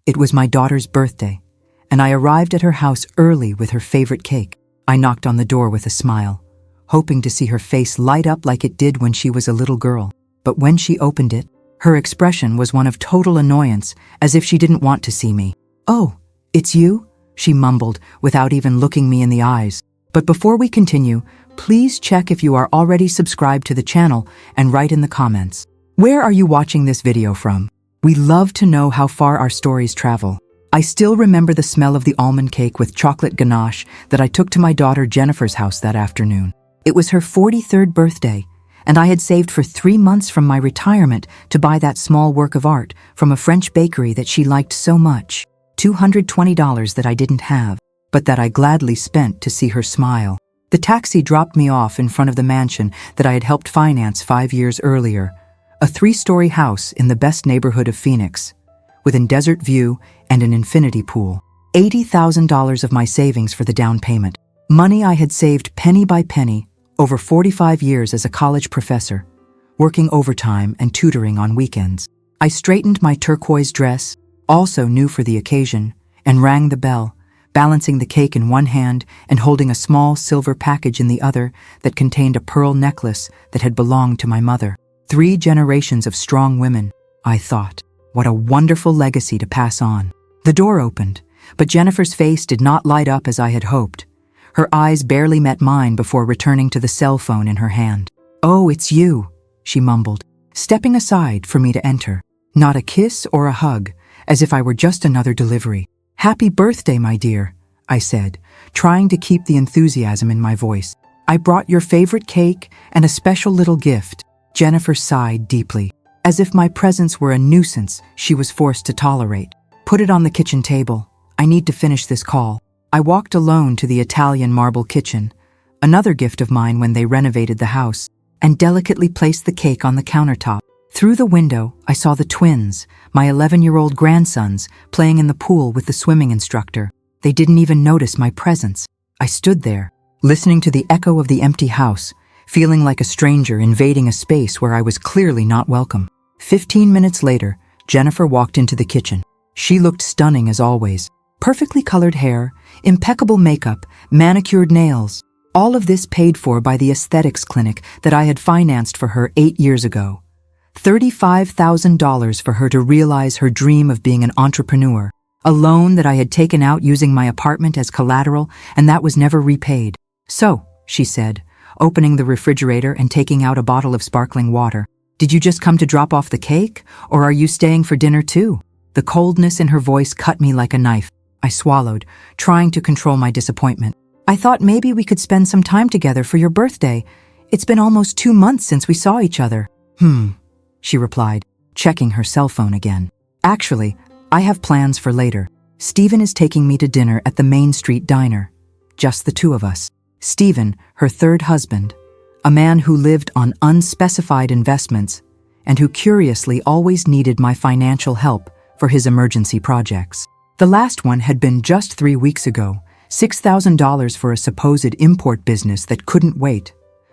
It was my daughter's birthday, and I arrived at her house early with her favorite cake. I knocked on the door with a smile, hoping to see her face light up like it did when she was a little girl. But when she opened it, her expression was one of total annoyance, as if she didn't want to see me. "Oh, it's you?" she mumbled without even looking me in the eyes. But before we continue, please check if you are already subscribed to the channel and write in the comments. Where are you watching this video from? We love to know how far our stories travel. I still remember the smell of the almond cake with chocolate ganache that I took to my daughter Jennifer's house that afternoon. It was her 43rd birthday, and I had saved for 3 months from my retirement to buy that small work of art from a French bakery that she liked so much. $220 that I didn't have, but that I gladly spent to see her smile. The taxi dropped me off in front of the mansion that I had helped finance 5 years earlier, a 3-story house in the best neighborhood of Phoenix, with a desert view and an infinity pool. $80,000 of my savings for the down payment. Money I had saved penny by penny over 45 years as a college professor, working overtime and tutoring on weekends. I straightened my turquoise dress, also new for the occasion, and rang the bell, balancing the cake in one hand and holding a small silver package in the other that contained a pearl necklace that had belonged to my mother. 3 generations of strong women, I thought. What a wonderful legacy to pass on. The door opened, but Jennifer's face did not light up as I had hoped. Her eyes barely met mine before returning to the cell phone in her hand. "Oh, it's you," she mumbled, stepping aside for me to enter. Not a kiss or a hug, as if I were just another delivery. "Happy birthday, my dear," I said, trying to keep the enthusiasm in my voice. "I brought your favorite cake and a special little gift." Jennifer sighed deeply, as if my presence were a nuisance she was forced to tolerate. "Put it on the kitchen table. I need to finish this call." I walked alone to the Italian marble kitchen, another gift of mine when they renovated the house, and delicately placed the cake on the countertop. Through the window, I saw the twins, my 11-year-old grandsons, playing in the pool with the swimming instructor. They didn't even notice my presence. I stood there, listening to the echo of the empty house, feeling like a stranger invading a space where I was clearly not welcome. 15 minutes later, Jennifer walked into the kitchen. She looked stunning as always. Perfectly colored hair, impeccable makeup, manicured nails. All of this paid for by the aesthetics clinic that I had financed for her 8 years ago. $35,000 for her to realize her dream of being an entrepreneur. A loan that I had taken out using my apartment as collateral, and that was never repaid. "So," she said, opening the refrigerator and taking out a bottle of sparkling water, "did you just come to drop off the cake, or are you staying for dinner too?" The coldness in her voice cut me like a knife. I swallowed, trying to control my disappointment. "I thought maybe we could spend some time together for your birthday. It's been almost 2 months since we saw each other." She replied, checking her cell phone again. "Actually, I have plans for later. Stephen is taking me to dinner at the Main Street Diner. Just the 2 of us. Stephen, her 3rd husband, a man who lived on unspecified investments and who curiously always needed my financial help for his emergency projects. The last one had been just 3 weeks ago, $6,000 for a supposed import business that couldn't wait,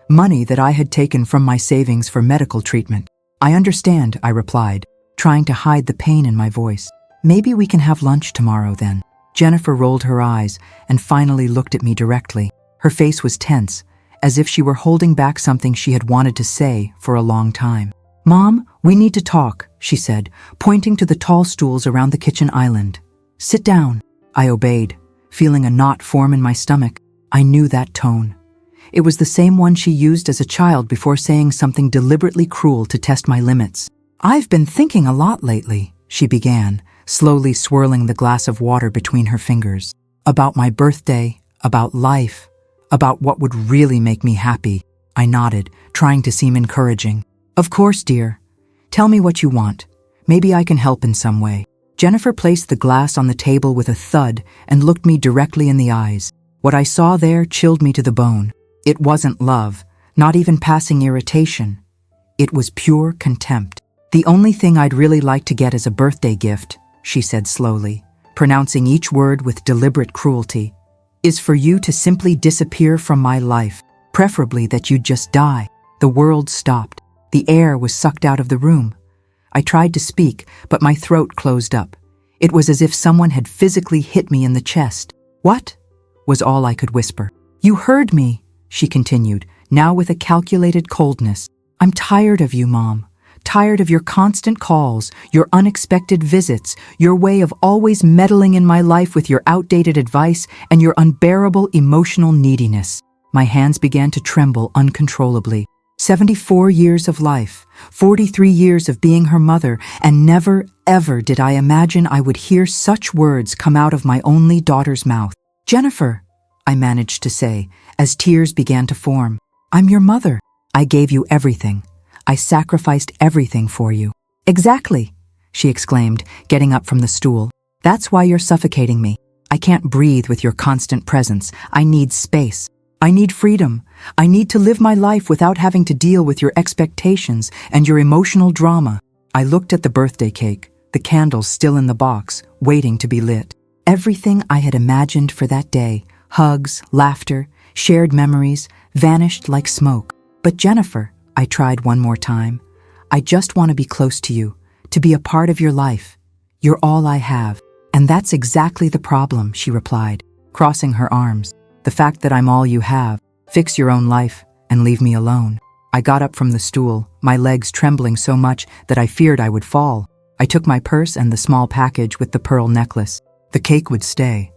money that I had taken from my savings for medical treatment. "I understand," I replied, trying to hide the pain in my voice. "Maybe we can have lunch tomorrow then." Jennifer rolled her eyes and finally looked at me directly. Her face was tense, as if she were holding back something she had wanted to say for a long time. "Mom, we need to talk," she said, pointing to the tall stools around the kitchen island. "Sit down." I obeyed, feeling a knot form in my stomach. I knew that tone. It was the same one she used as a child before saying something deliberately cruel to test my limits. "I've been thinking a lot lately," she began, slowly swirling the glass of water between her fingers. "About my birthday, about life, about what would really make me happy." I nodded, trying to seem encouraging. "Of course, dear. Tell me what you want. Maybe I can help in some way." Jennifer placed the glass on the table with a thud and looked me directly in the eyes. What I saw there chilled me to the bone. It wasn't love, not even passing irritation. It was pure contempt. "The only thing I'd really like to get as a birthday gift," she said slowly, pronouncing each word with deliberate cruelty, "is for you to simply disappear from my life, preferably that you'd just die." The world stopped. The air was sucked out of the room. I tried to speak, but my throat closed up. It was as if someone had physically hit me in the chest. "What?" was all I could whisper. "You heard me," she continued, now with a calculated coldness. "I'm tired of you, Mom. Tired of your constant calls, your unexpected visits, your way of always meddling in my life with your outdated advice, and your unbearable emotional neediness." My hands began to tremble uncontrollably. 74 years of life, 43 years of being her mother, and never, ever did I imagine I would hear such words come out of my only daughter's mouth. "Jennifer," I managed to say, as tears began to form. "I'm your mother. I gave you everything. I sacrificed everything for you." "Exactly," she exclaimed, getting up from the stool. "That's why you're suffocating me. I can't breathe with your constant presence. I need space. I need freedom. I need to live my life without having to deal with your expectations and your emotional drama." I looked at the birthday cake, the candles still in the box, waiting to be lit. Everything I had imagined for that day, hugs, laughter, shared memories, vanished like smoke. "But Jennifer," I tried one more time, "I just want to be close to you, to be a part of your life. You're all I have." "And that's exactly the problem," she replied, crossing her arms. "The fact that I'm all you have. Fix your own life and leave me alone." I got up from the stool, my legs trembling so much that I feared I would fall. I took my purse and the small package with the pearl necklace. The cake would stay.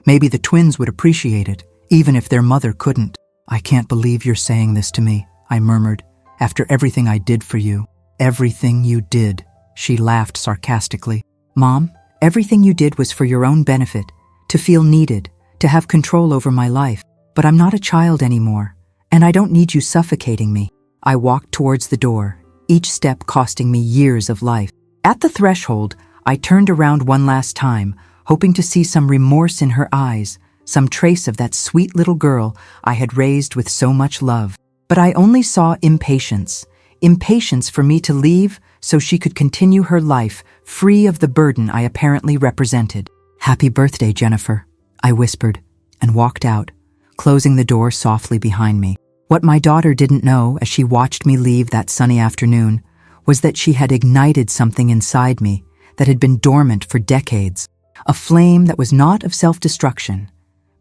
Maybe the twins would appreciate it, even if their mother couldn't. "I can't believe you're saying this to me," I murmured. "After everything I did for you." "Everything you did," she laughed sarcastically. "Mom, everything you did was for your own benefit, to feel needed, to have control over my life. But I'm not a child anymore, and I don't need you suffocating me." I walked towards the door, each step costing me years of life. At the threshold, I turned around one last time, hoping to see some remorse in her eyes, some trace of that sweet little girl I had raised with so much love. But I only saw impatience. Impatience for me to leave so she could continue her life free of the burden I apparently represented. "Happy birthday, Jennifer," I whispered, and walked out, closing the door softly behind me. What my daughter didn't know as she watched me leave that sunny afternoon was that she had ignited something inside me that had been dormant for decades, a flame that was not of self-destruction,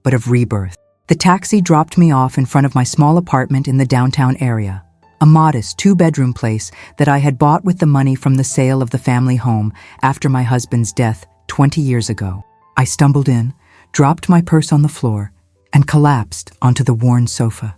but of rebirth. The taxi dropped me off in front of my small apartment in the downtown area, a modest 2-bedroom place that I had bought with the money from the sale of the family home after my husband's death 20 years ago. I stumbled in, dropped my purse on the floor, and collapsed onto the worn sofa.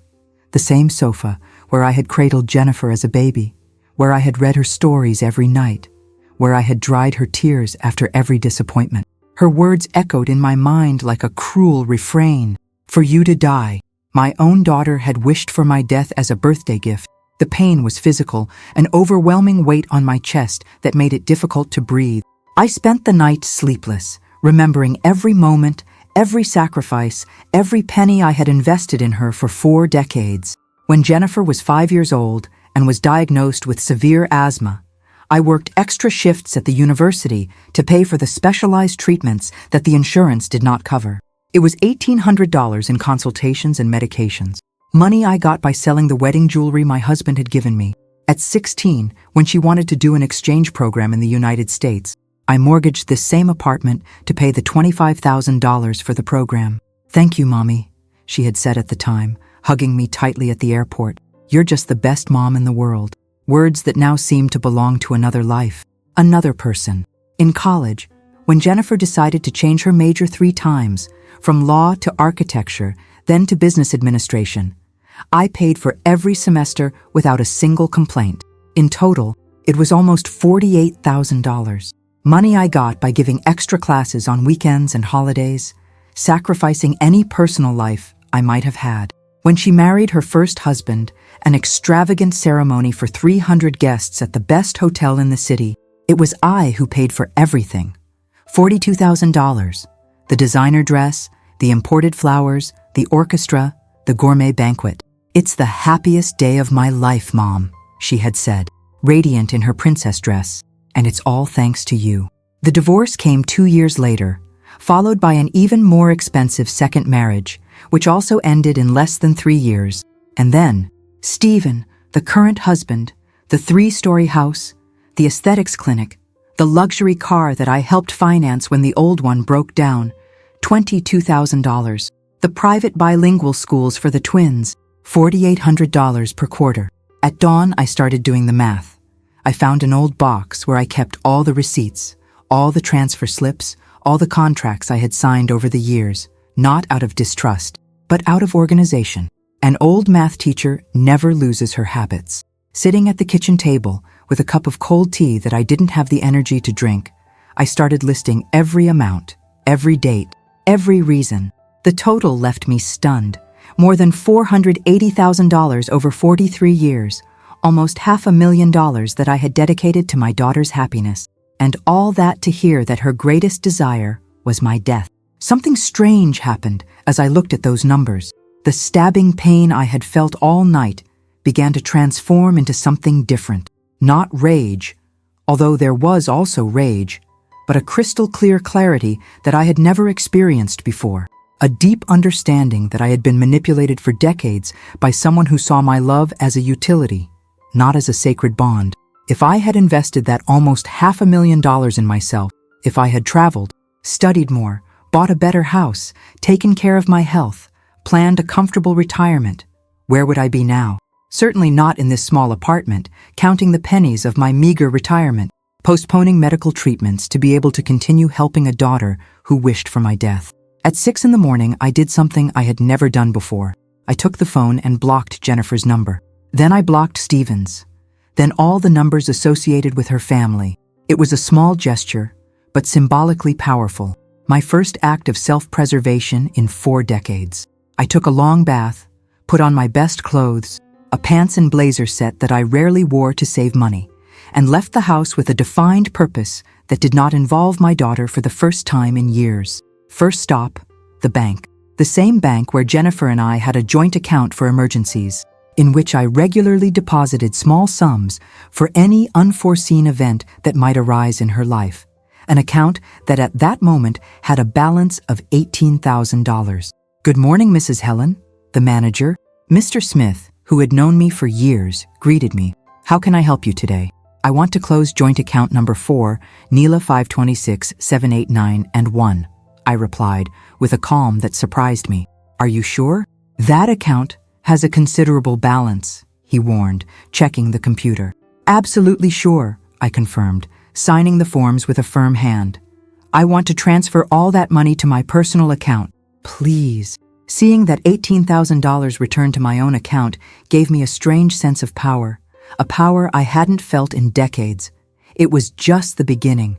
The same sofa where I had cradled Jennifer as a baby, where I had read her stories every night, where I had dried her tears after every disappointment. Her words echoed in my mind like a cruel refrain. "For you to die." My own daughter had wished for my death as a birthday gift. The pain was physical, an overwhelming weight on my chest that made it difficult to breathe. I spent the night sleepless, remembering every moment, every sacrifice, every penny I had invested in her for 4 decades. When Jennifer was 5 years old and was diagnosed with severe asthma, I worked extra shifts at the university to pay for the specialized treatments that the insurance did not cover. It was $1,800 in consultations and medications, money I got by selling the wedding jewelry my husband had given me. At 16, when she wanted to do an exchange program in the United States, I mortgaged this same apartment to pay the $25,000 for the program. "Thank you, Mommy," she had said at the time, hugging me tightly at the airport. "You're just the best mom in the world." Words that now seemed to belong to another life, another person. In college, when Jennifer decided to change her major 3 times, from law to architecture, then to business administration, I paid for every semester without a single complaint. In total, it was almost $48,000. Money I got by giving extra classes on weekends and holidays, sacrificing any personal life I might have had. When she married her first husband, an extravagant ceremony for 300 guests at the best hotel in the city, it was I who paid for everything. $42,000. The designer dress, the imported flowers, the orchestra, the gourmet banquet. "It's the happiest day of my life, Mom," she had said, radiant in her princess dress. "And it's all thanks to you." The divorce came 2 years later, followed by an even more expensive second marriage, which also ended in less than 3 years. And then, Stephen, the current husband, the 3-story house, the aesthetics clinic, The luxury car that I helped finance when the old one broke down, $22,000. The private bilingual schools for the twins, $4,800 per quarter. At dawn, I started doing the math. I found an old box where I kept all the receipts, all the transfer slips, all the contracts I had signed over the years, not out of distrust, but out of organization. An old math teacher never loses her habits. Sitting at the kitchen table with a cup of cold tea that I didn't have the energy to drink, I started listing every amount, every date, every reason. The total left me stunned. More than $480,000 over 43 years, almost $500,000 that I had dedicated to my daughter's happiness, and all that to hear that her greatest desire was my death. Something strange happened as I looked at those numbers. The stabbing pain I had felt all night began to transform into something different. Not rage, although there was also rage, but a crystal clear clarity that I had never experienced before. A deep understanding that I had been manipulated for decades by someone who saw my love as a utility, not as a sacred bond. If I had invested that almost $500,000 in myself, if I had traveled, studied more, bought a better house, taken care of my health, planned a comfortable retirement, where would I be now? Certainly not in this small apartment, counting the pennies of my meager retirement, postponing medical treatments to be able to continue helping a daughter who wished for my death. At 6 a.m, I did something I had never done before. I took the phone and blocked Jennifer's number. Then I blocked Stephen's. Then all the numbers associated with her family. It was a small gesture, but symbolically powerful. My first act of self-preservation in 4 decades. I took a long bath, put on my best clothes, a pants and blazer set that I rarely wore to save money, and left the house with a defined purpose that did not involve my daughter for the first time in years. First stop, the bank. The same bank where Jennifer and I had a joint account for emergencies, in which I regularly deposited small sums for any unforeseen event that might arise in her life. An account that at that moment had a balance of $18,000. "Good morning, Mrs. Helen." The manager, Mr. Smith, who had known me for years, greeted me. "How can I help you today?" "I want to close joint account number 4, Neela 526-789 and 1. I replied, with a calm that surprised me. "Are you sure?" "That account has a considerable balance," he warned, checking the computer. "Absolutely sure," I confirmed, signing the forms with a firm hand. "I want to transfer all that money to my personal account. Please." Seeing that $18,000 returned to my own account gave me a strange sense of power, a power I hadn't felt in decades. It was just the beginning.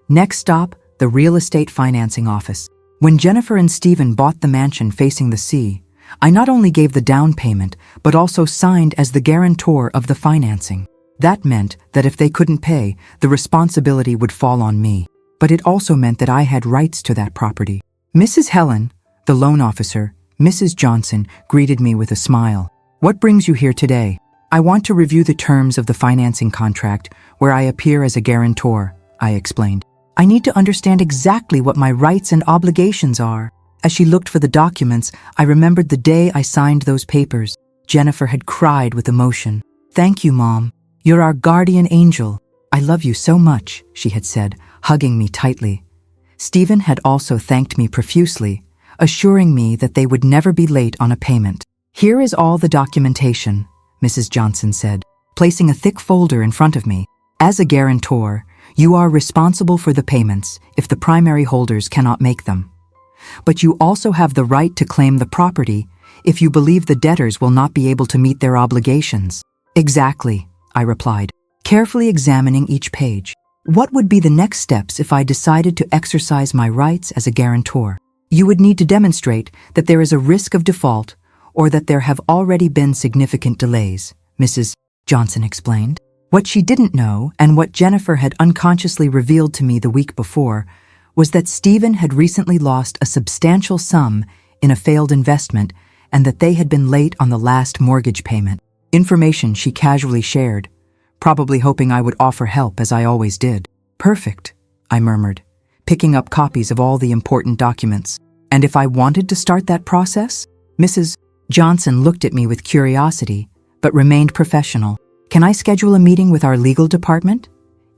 Next stop, the real estate financing office. When Jennifer and Stephen bought the mansion facing the sea, I not only gave the down payment, but also signed as the guarantor of the financing. That meant that if they couldn't pay, the responsibility would fall on me. But it also meant that I had rights to that property. Mrs. Helen, the loan officer, Mrs. Johnson, greeted me with a smile. "What brings you here today?" "I want to review the terms of the financing contract where I appear as a guarantor," I explained. "I need to understand exactly what my rights and obligations are." As she looked for the documents, I remembered the day I signed those papers. Jennifer had cried with emotion. "Thank you, Mom. You're our guardian angel. I love you so much," she had said, hugging me tightly. Stephen had also thanked me profusely, assuring me that they would never be late on a payment. "Here is all the documentation," Mrs. Johnson said, placing a thick folder in front of me. "As a guarantor, you are responsible for the payments if the primary holders cannot make them. But you also have the right to claim the property if you believe the debtors will not be able to meet their obligations." "Exactly," I replied, carefully examining each page. "What would be the next steps if I decided to exercise my rights as a guarantor?" "You would need to demonstrate that there is a risk of default or that there have already been significant delays," Mrs. Johnson explained. What she didn't know, and what Jennifer had unconsciously revealed to me the week before, was that Stephen had recently lost a substantial sum in a failed investment and that they had been late on the last mortgage payment. Information she casually shared, probably hoping I would offer help as I always did. "Perfect," I murmured, picking up copies of all the important documents. "And if I wanted to start that process?" Mrs. Johnson looked at me with curiosity, but remained professional. "Can I schedule a meeting with our legal department?"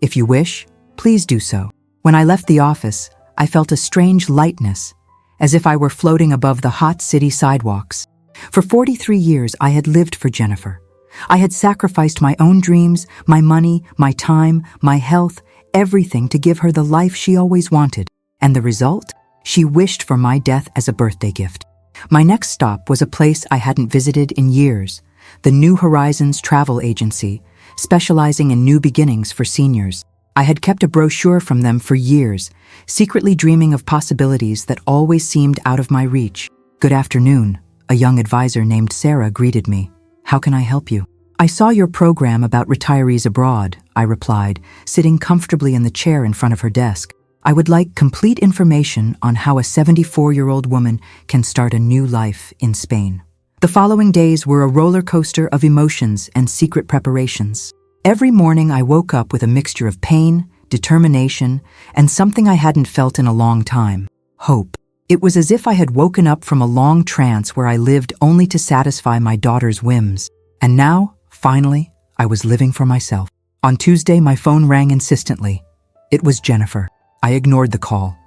"If you wish, Please do so. When I left the office, I felt a strange lightness, as if I were floating above the hot city sidewalks. For 43 years, I had lived for Jennifer. I had sacrificed my own dreams, my money, my time, my health, everything to give her the life she always wanted. And the result? She wished for my death as a birthday gift. My next stop was a place I hadn't visited in years, the New Horizons travel agency, specializing in new beginnings for seniors. I had kept a brochure from them for years, secretly dreaming of possibilities that always seemed out of my reach. Good afternoon, a young advisor named Sarah greeted me. How can I help you? I saw your program about retirees abroad, I replied, sitting comfortably in the chair in front of her desk. I would like complete information on how a 74-year-old woman can start a new life in Spain. The following days were a roller coaster of emotions and secret preparations. Every morning I woke up with a mixture of pain, determination, and something I hadn't felt in a long time: hope. It was as if I had woken up from a long trance where I lived only to satisfy my daughter's whims. And now, finally, I was living for myself. On Tuesday, my phone rang insistently. It was Jennifer. I ignored the call.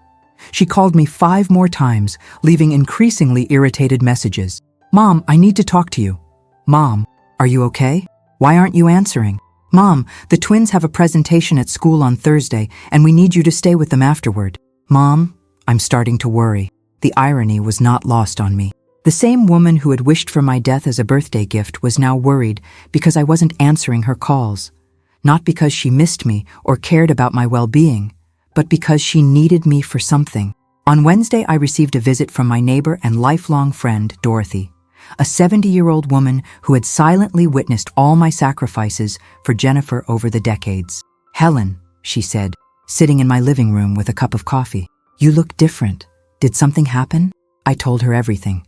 She called me 5 more times, leaving increasingly irritated messages. Mom, I need to talk to you. Mom, are you okay? Why aren't you answering? Mom, the twins have a presentation at school on Thursday, and we need you to stay with them afterward. Mom, I'm starting to worry. The irony was not lost on me. The same woman who had wished for my death as a birthday gift was now worried because I wasn't answering her calls. Not because she missed me or cared about my well-being, but because she needed me for something. On Wednesday, I received a visit from my neighbor and lifelong friend, Dorothy, a 70-year-old woman who had silently witnessed all my sacrifices for Jennifer over the decades. Helen, she said, sitting in my living room with a cup of coffee. You look different. Did something happen? I told her everything.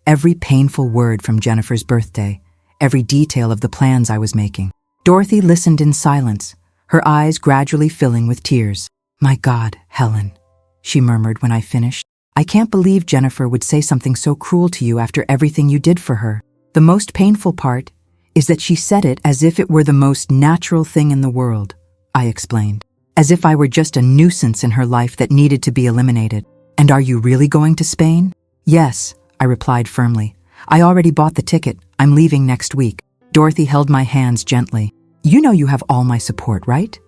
Every painful word from Jennifer's birthday, every detail of the plans I was making. Dorothy listened in silence, her eyes gradually filling with tears. My God, Helen, she murmured when I finished. I can't believe Jennifer would say something so cruel to you after everything you did for her. The most painful part is that she said it as if it were the most natural thing in the world, I explained. As if I were just a nuisance in her life that needed to be eliminated. And are you really going to Spain? Yes, I replied firmly. I already bought the ticket. I'm leaving next week. Dorothy held my hands gently. You know you have all my support, right?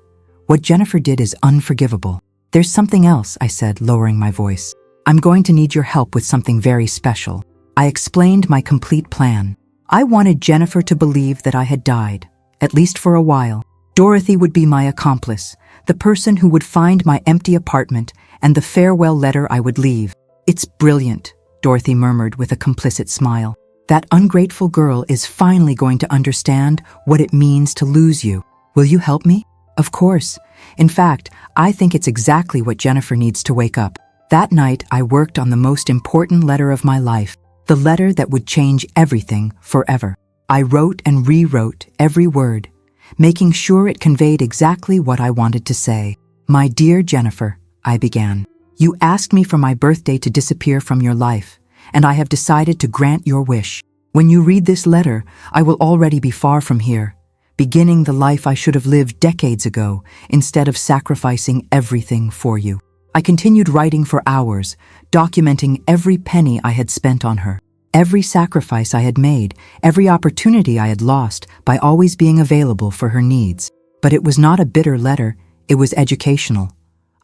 What Jennifer did is unforgivable. There's something else, I said, lowering my voice. I'm going to need your help with something very special. I explained my complete plan. I wanted Jennifer to believe that I had died, at least for a while. Dorothy would be my accomplice, the person who would find my empty apartment and the farewell letter I would leave. It's brilliant, Dorothy murmured with a complicit smile. That ungrateful girl is finally going to understand what it means to lose you. Will you help me? Of course. In fact, I think it's exactly what Jennifer needs to wake up. That night, I worked on the most important letter of my life, the letter that would change everything forever. I wrote and rewrote every word, making sure it conveyed exactly what I wanted to say. My dear Jennifer, I began, you asked me for my birthday to disappear from your life, and I have decided to grant your wish. When you read this letter, I will already be far from here, beginning the life I should have lived decades ago instead of sacrificing everything for you. I continued writing for hours, documenting every penny I had spent on her, every sacrifice I had made, every opportunity I had lost by always being available for her needs. But it was not a bitter letter, it was educational.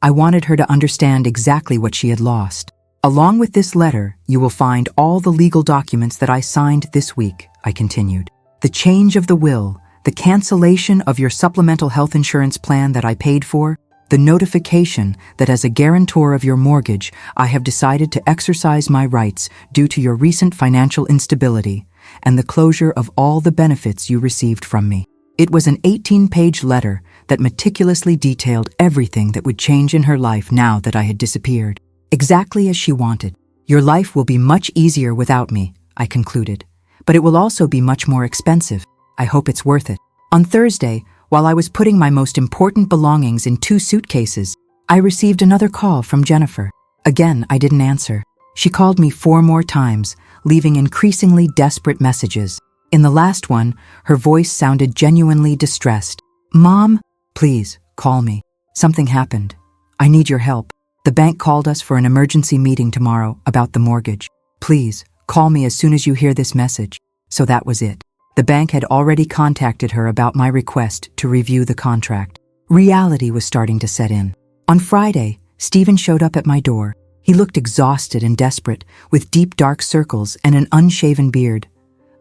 I wanted her to understand exactly what she had lost. Along with this letter, you will find all the legal documents that I signed this week, I continued. The change of the will, the cancellation of your supplemental health insurance plan that I paid for, the notification that as a guarantor of your mortgage, I have decided to exercise my rights due to your recent financial instability, and the closure of all the benefits you received from me. It was an 18-page letter that meticulously detailed everything that would change in her life now that I had disappeared. Exactly as she wanted. Your life will be much easier without me, I concluded, but it will also be much more expensive. I hope it's worth it. On Thursday, while I was putting my most important belongings in 2 suitcases, I received another call from Jennifer. Again, I didn't answer. She called me 4 more times, leaving increasingly desperate messages. In the last one, her voice sounded genuinely distressed. Mom, please, call me. Something happened. I need your help. The bank called us for an emergency meeting tomorrow about the mortgage. Please, call me as soon as you hear this message." So that was it. The bank had already contacted her about my request to review the contract. Reality was starting to set in. On Friday, Stephen showed up at my door. He looked exhausted and desperate, with deep dark circles and an unshaven beard.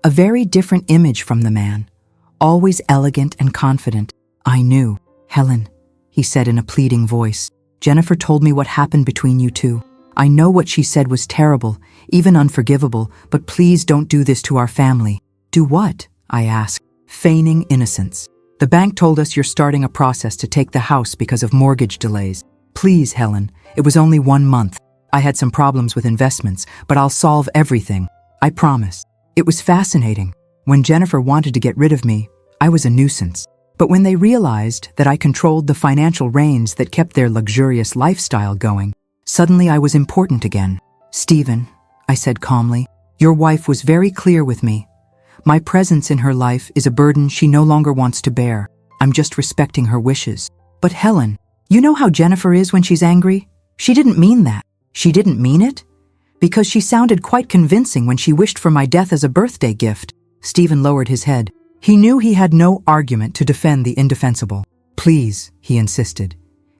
A very different image from the man. Always elegant and confident. "I knew. Helen," he said in a pleading voice. "Jennifer told me what happened between you two. I know what she said was terrible, even unforgivable, but please don't do this to our family." "Do what?" I asked, feigning innocence. "The bank told us you're starting a process to take the house because of mortgage delays. Please, Helen, it was only 1 month. I had some problems with investments, but I'll solve everything. I promise." It was fascinating. When Jennifer wanted to get rid of me, I was a nuisance. But when they realized that I controlled the financial reins that kept their luxurious lifestyle going, suddenly I was important again. "Stephen," I said calmly, "your wife was very clear with me. My presence in her life is a burden she no longer wants to bear. I'm just respecting her wishes." "But Helen, you know how Jennifer is when she's angry? She didn't mean that." "She didn't mean it?" "Because she sounded quite convincing when she wished for my death as a birthday gift." Stephen lowered his head. He knew he had no argument to defend the indefensible. "Please," he insisted,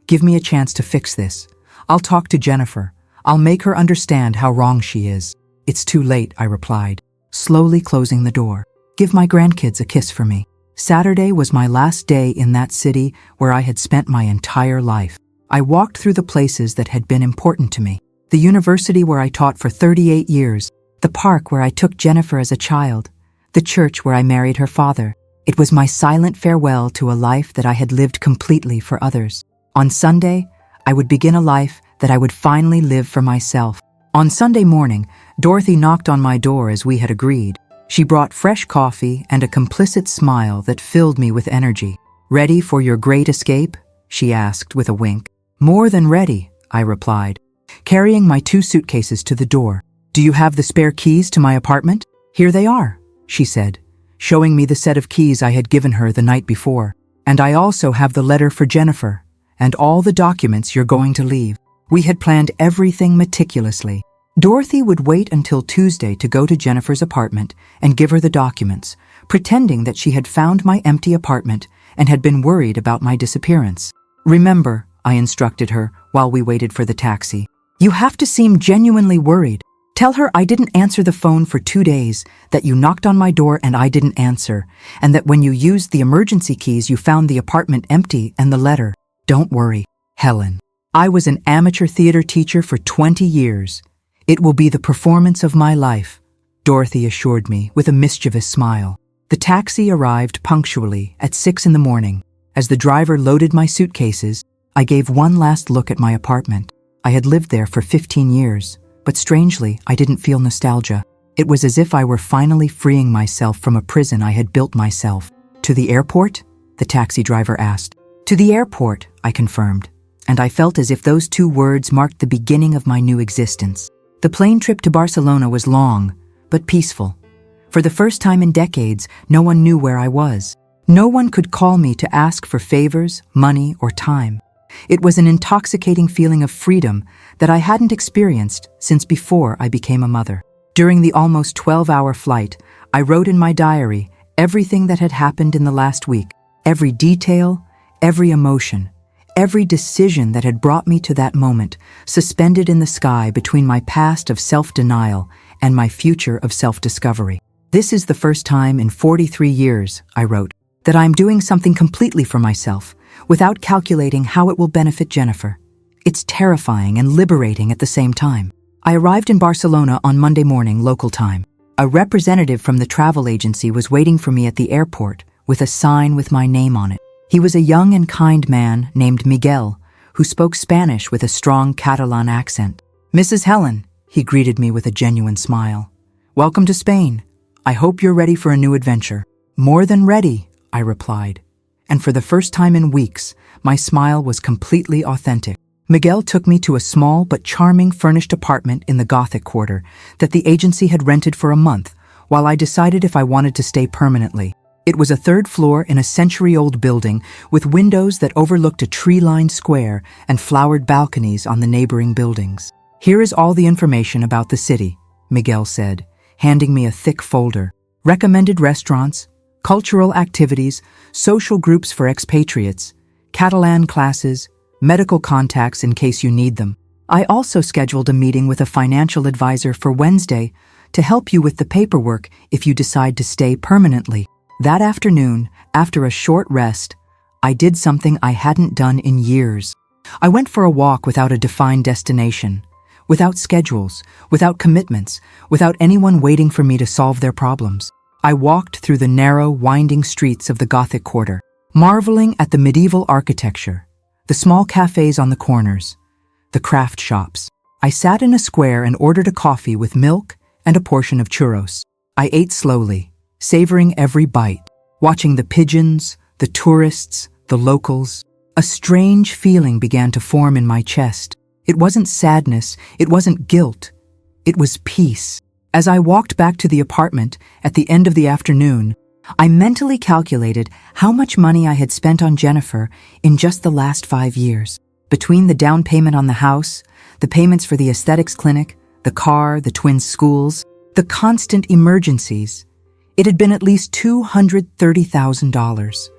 "give me a chance to fix this. I'll talk to Jennifer. I'll make her understand how wrong she is." "It's too late," I replied, slowly closing the door. "Give my grandkids a kiss for me." Saturday was my last day in that city where I had spent my entire life. I walked through the places that had been important to me. The university where I taught for 38 years, the park where I took Jennifer as a child, the church where I married her father. It was my silent farewell to a life that I had lived completely for others. On Sunday, I would begin a life that I would finally live for myself. On Sunday morning, Dorothy knocked on my door as we had agreed. She brought fresh coffee and a complicit smile that filled me with energy. "Ready for your great escape?" she asked with a wink. "More than ready," I replied, carrying my 2 suitcases to the door. "Do you have the spare keys to my apartment?" "Here they are," she said, showing me the set of keys I had given her the night before. "And I also have the letter for Jennifer, and all the documents you're going to leave." We had planned everything meticulously. Dorothy would wait until Tuesday to go to Jennifer's apartment and give her the documents, pretending that she had found my empty apartment and had been worried about my disappearance. "Remember," I instructed her while we waited for the taxi, "you have to seem genuinely worried. Tell her I didn't answer the phone for 2 days, that you knocked on my door and I didn't answer, and that when you used the emergency keys you found the apartment empty and the letter. Don't worry, Helen. I was an amateur theater teacher for 20 years. It will be the performance of my life," Dorothy assured me with a mischievous smile. The taxi arrived punctually at 6 in the morning. As the driver loaded my suitcases, I gave one last look at my apartment. I had lived there for 15 years. But strangely, I didn't feel nostalgia. It was as if I were finally freeing myself from a prison I had built myself. "To the airport?" the taxi driver asked. "To the airport," I confirmed, and I felt as if those 2 words marked the beginning of my new existence. The plane trip to Barcelona was long, but peaceful. For the first time in decades, no one knew where I was. No one could call me to ask for favors, money, or time. It was an intoxicating feeling of freedom that I hadn't experienced since before I became a mother. During the almost 12-hour flight, I wrote in my diary everything that had happened in the last week, every detail, every emotion, every decision that had brought me to that moment, suspended in the sky between my past of self-denial and my future of self-discovery. "This is the first time in 43 years," I wrote, "that I'm doing something completely for myself, without calculating how it will benefit Jennifer. It's terrifying and liberating at the same time." I arrived in Barcelona on Monday morning, local time. A representative from the travel agency was waiting for me at the airport with a sign with my name on it. He was a young and kind man named Miguel, who spoke Spanish with a strong Catalan accent. "Mrs. Helen," he greeted me with a genuine smile. "Welcome to Spain. I hope you're ready for a new adventure." "More than ready," I replied. And for the first time in weeks, my smile was completely authentic. Miguel took me to a small but charming furnished apartment in the Gothic quarter that the agency had rented for a month, while I decided if I wanted to stay permanently. It was a third floor in a century-old building with windows that overlooked a tree-lined square and flowered balconies on the neighboring buildings. "Here is all the information about the city," Miguel said, handing me a thick folder. "Recommended restaurants, cultural activities, social groups for expatriates, Catalan classes, medical contacts in case you need them. I also scheduled a meeting with a financial advisor for Wednesday to help you with the paperwork if you decide to stay permanently." That afternoon, after a short rest, I did something I hadn't done in years. I went for a walk without a defined destination, without schedules, without commitments, without anyone waiting for me to solve their problems. I walked through the narrow, winding streets of the Gothic Quarter, marveling at the medieval architecture, the small cafes on the corners, the craft shops. I sat in a square and ordered a coffee with milk and a portion of churros. I ate slowly, savoring every bite, watching the pigeons, the tourists, the locals. A strange feeling began to form in my chest. It wasn't sadness, it wasn't guilt, it was peace. As I walked back to the apartment at the end of the afternoon, I mentally calculated how much money I had spent on Jennifer in just the last 5 years. Between the down payment on the house, the payments for the aesthetics clinic, the car, the twins' schools, the constant emergencies, it had been at least $230,000.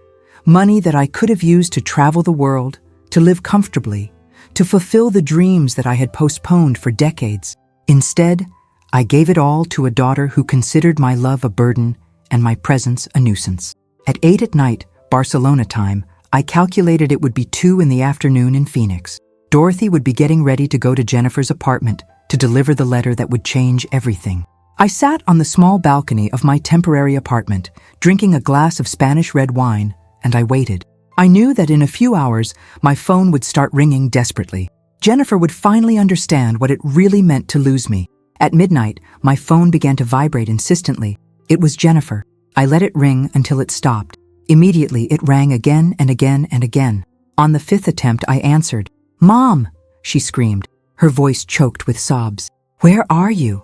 Money that I could have used to travel the world, to live comfortably, to fulfill the dreams that I had postponed for decades. Instead, I gave it all to a daughter who considered my love a burden and my presence a nuisance. At 8 at night, Barcelona time, I calculated it would be 2 in the afternoon in Phoenix. Dorothy would be getting ready to go to Jennifer's apartment to deliver the letter that would change everything. I sat on the small balcony of my temporary apartment, drinking a glass of Spanish red wine, and I waited. I knew that in a few hours, my phone would start ringing desperately. Jennifer would finally understand what it really meant to lose me. At midnight, my phone began to vibrate insistently. It was Jennifer. I let it ring until it stopped. Immediately, it rang again and again and again. On the 5th attempt, I answered. "Mom!" she screamed, her voice choked with sobs. "Where are you?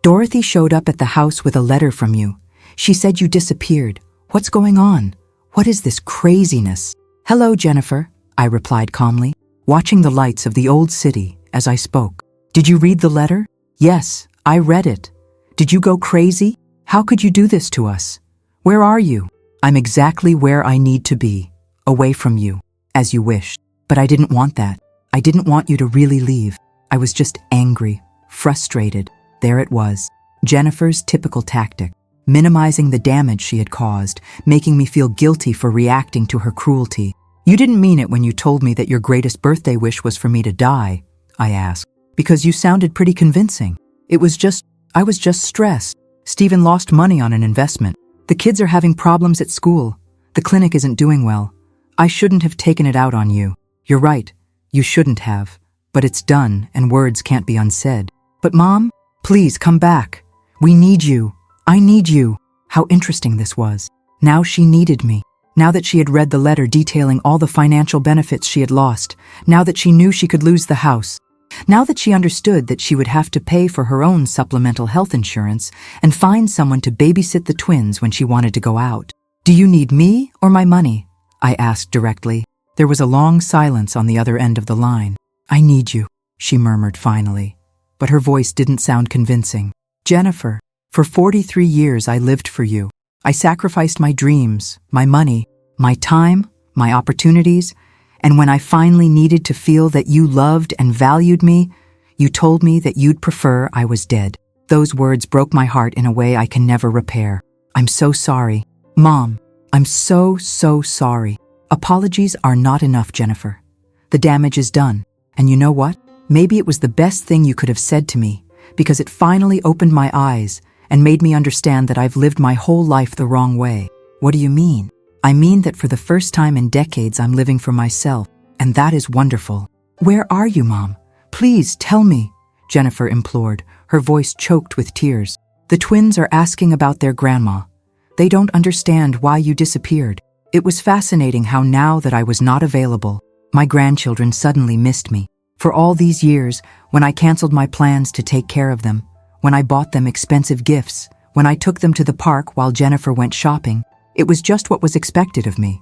Dorothy showed up at the house with a letter from you. She said you disappeared. What's going on? What is this craziness?" "Hello, Jennifer," I replied calmly, watching the lights of the old city as I spoke. "Did you read the letter?" "Yes, I read it. Did you go crazy? How could you do this to us? Where are you?" "I'm exactly where I need to be, away from you, as you wished. But I didn't want that. I didn't want you to really leave. I was just angry, frustrated." There it was, Jennifer's typical tactic, minimizing the damage she had caused, making me feel guilty for reacting to her cruelty. "You didn't mean it when you told me that your greatest birthday wish was for me to die," I asked, "because you sounded pretty convincing. I was just stressed. Stephen lost money on an investment. The kids are having problems at school. The clinic isn't doing well. I shouldn't have taken it out on you. You're right, you shouldn't have. But it's done, and words can't be unsaid. But Mom, please come back. We need you. I need you." How interesting this was. Now she needed me. Now that she had read the letter detailing all the financial benefits she had lost. Now that she knew she could lose the house. Now that she understood that she would have to pay for her own supplemental health insurance and find someone to babysit the twins when she wanted to go out. "Do you need me or my money?" I asked directly. There was a long silence on the other end of the line. "I need you," she murmured finally, but her voice didn't sound convincing. "Jennifer, for 43 years I lived for you. I sacrificed my dreams, my money, my time, my opportunities, and when I finally needed to feel that you loved and valued me, you told me that you'd prefer I was dead." Those words broke my heart in a way I can never repair. "I'm so sorry. Mom, I'm so sorry." Apologies are not enough, Jennifer. The damage is done. And you know what? Maybe it was the best thing you could have said to me, because it finally opened my eyes and made me understand that I've lived my whole life the wrong way. "What do you mean?" "I mean that for the first time in decades I'm living for myself, and that is wonderful." "Where are you, Mom? Please tell me," Jennifer implored, her voice choked with tears. "The twins are asking about their grandma. They don't understand why you disappeared." It was fascinating how now that I was not available, my grandchildren suddenly missed me. For all these years, when I canceled my plans to take care of them, when I bought them expensive gifts, when I took them to the park while Jennifer went shopping, It was just what was expected of me.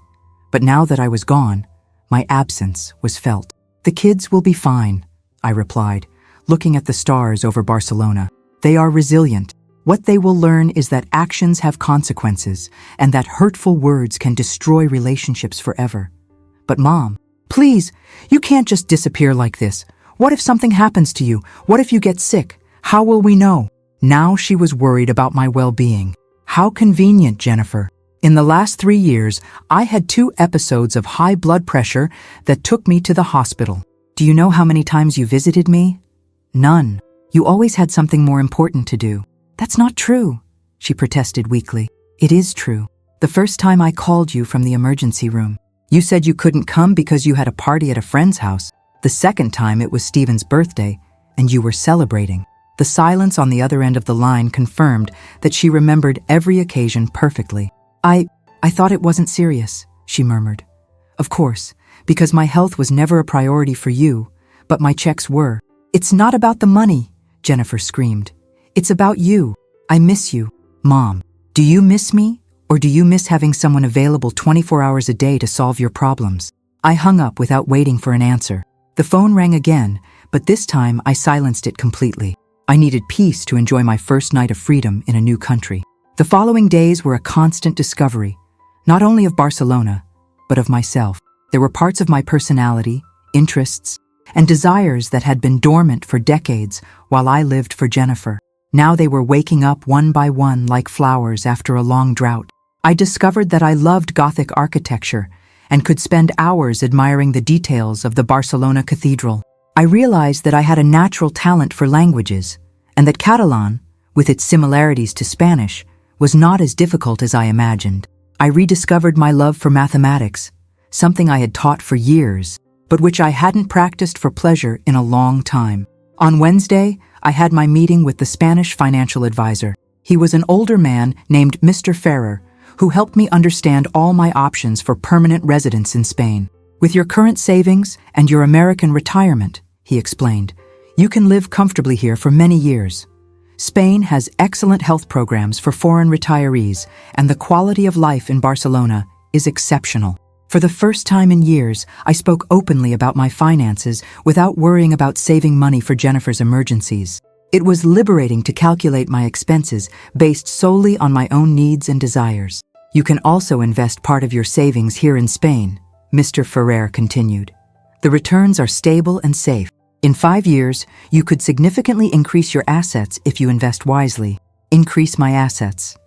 But now that I was gone, my absence was felt. "The kids will be fine," I replied, looking at the stars over Barcelona. "They are resilient. What they will learn is that actions have consequences and that hurtful words can destroy relationships forever." "But Mom, please, you can't just disappear like this. What if something happens to you? What if you get sick? How will we know?" Now she was worried about my well-being. How convenient, Jennifer. In the last 3 years, I had 2 episodes of high blood pressure that took me to the hospital. "Do you know how many times you visited me?" "None. You always had something more important to do." "That's not true," she protested weakly. "It is true. The first time I called you from the emergency room, you said you couldn't come because you had a party at a friend's house. The second time it was Stephen's birthday, and you were celebrating." The silence on the other end of the line confirmed that she remembered every occasion perfectly. I thought it wasn't serious," she murmured. "Of course, because my health was never a priority for you, but my checks were." "It's not about the money," Jennifer screamed. "It's about you. I miss you." "Mom, do you miss me, or do you miss having someone available 24 hours a day to solve your problems?" I hung up without waiting for an answer. The phone rang again, but this time I silenced it completely. I needed peace to enjoy my first night of freedom in a new country. The following days were a constant discovery, not only of Barcelona, but of myself. There were parts of my personality, interests, and desires that had been dormant for decades while I lived for Jennifer. Now they were waking up one by one like flowers after a long drought. I discovered that I loved Gothic architecture and could spend hours admiring the details of the Barcelona Cathedral. I realized that I had a natural talent for languages, and that Catalan, with its similarities to Spanish, was not as difficult as I imagined. I rediscovered my love for mathematics, something I had taught for years, but which I hadn't practiced for pleasure in a long time. On Wednesday, I had my meeting with the Spanish financial advisor. He was an older man named Mr. Ferrer, who helped me understand all my options for permanent residence in Spain. "With your current savings and your American retirement," he explained, "you can live comfortably here for many years. Spain has excellent health programs for foreign retirees, and the quality of life in Barcelona is exceptional." For the first time in years, I spoke openly about my finances without worrying about saving money for Jennifer's emergencies. It was liberating to calculate my expenses based solely on my own needs and desires. "You can also invest part of your savings here in Spain," Mr. Ferrer continued. "The returns are stable and safe. In 5 years, you could significantly increase your assets if you invest wisely." Increase my assets.